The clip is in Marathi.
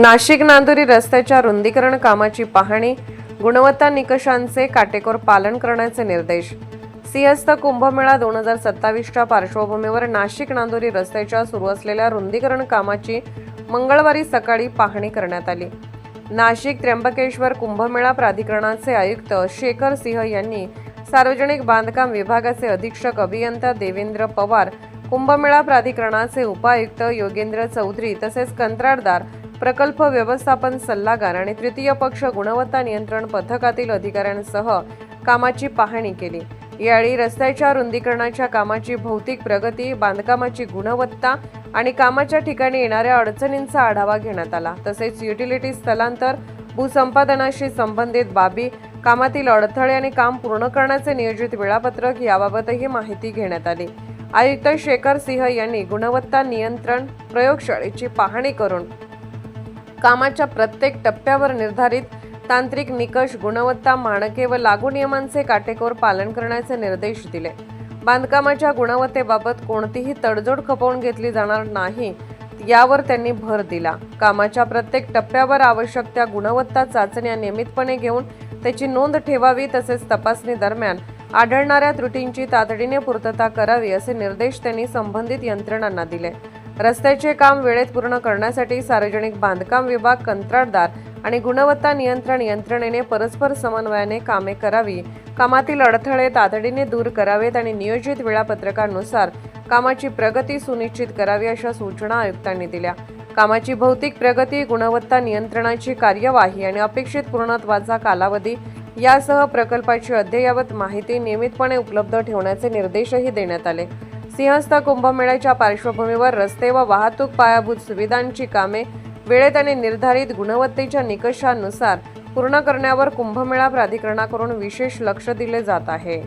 नाशिक नांदुरी रस्त्याच्या रुंदीकरण कामाची पाहणी, गुणवत्ता निकषांचे काटेकोर पालन करण्याचे निर्देश। सिंहस्थ कुंभमेळा 2027च्या पार्श्वभूमीवर नाशिक नांदुरी रस्त्याच्या सुरू असलेल्या रुंदीकरण कामाची मंगळवारी सकाळी पाहणी करण्यात आली। नाशिक त्र्यंबकेश्वर कुंभमेळा प्राधिकरणाचे आयुक्त शेखर सिंह यांनी सार्वजनिक बांधकाम विभागाचे अधीक्षक अभियंता देवेंद्र पवार, कुंभमेळा प्राधिकरणाचे उपायुक्त योगेंद्र चौधरी तसेच कंत्राटदार, प्रकल्प व्यवस्थापन सल्लागार आणि तृतीय पक्ष गुणवत्ता नियंत्रण पथकातील अधिकाऱ्यांसह कामाची पाहणी केली। यावेळी रस्त्याच्या रुंदीकरणाच्या कामाची भौतिक प्रगती, बांधकामाची गुणवत्ता आणि कामाच्या ठिकाणी येणाऱ्या अडचणींचा आढावा घेण्यात आला। तसेच युटिलिटी स्थलांतर, भूसंपादनाशी संबंधित बाबी, कामातील अडथळे आणि काम पूर्ण करण्याचे नियोजित वेळापत्रक याबाबतही माहिती घेण्यात आली। आयुक्त शेखर सिंह यांनी गुणवत्ता नियंत्रण प्रयोगशाळेची पाहणी करून कामाच्या प्रत्येक टप्प्यावर निर्धारित तांत्रिक निकष, गुणवत्ता मानके व लागू नियमांचे काटेकोर पालन करण्याचे निर्देश दिले। बांधकामाच्या गुणवत्तेबाबत कोणतीही तडजोड खपवून घेतली जाणार नाही यावर त्यांनी भर दिला। कामाच्या प्रत्येक टप्प्यावर आवश्यक त्या गुणवत्ता चाचण्या नियमितपणे घेऊन त्याची नोंद ठेवावी तसेच तपासणी दरम्यान आढळणाऱ्या त्रुटींची तातडीने पूर्तता करावी असे निर्देश त्यांनी संबंधित यंत्रणांना दिले। रस्त्याचे काम वेळेत पूर्ण करण्यासाठी सार्वजनिक बांधकाम विभाग, कंत्राटदार आणि गुणवत्ता नियंत्रण यंत्रणेने परस्पर समन्वयाने कामे करावी, कामातील अडथळे तातडीने दूर करावेत आणि नियोजित वेळापत्रकानुसार कामाची प्रगती सुनिश्चित करावी अशा सूचना आयुक्तांनी दिल्या। कामाची भौतिक प्रगती, गुणवत्ता नियंत्रणाची कार्यवाही आणि अपेक्षित पूर्णत्वाचा कालावधी यासह प्रकल्पाची अद्ययावत माहिती नियमितपणे उपलब्ध ठेवण्याचे निर्देशही देण्यात आले। सिंहस्थ कुंभमेळ्याच्या पार्श्वभूमीवर रस्ते व वाहतूक पायाभूत सुविधांची कामे वेळेत आणि निर्धारित गुणवत्तेच्या निकषांनुसार पूर्ण करण्यावर कुंभमेळा प्राधिकरणाकडून विशेष लक्ष दिले जात आहे।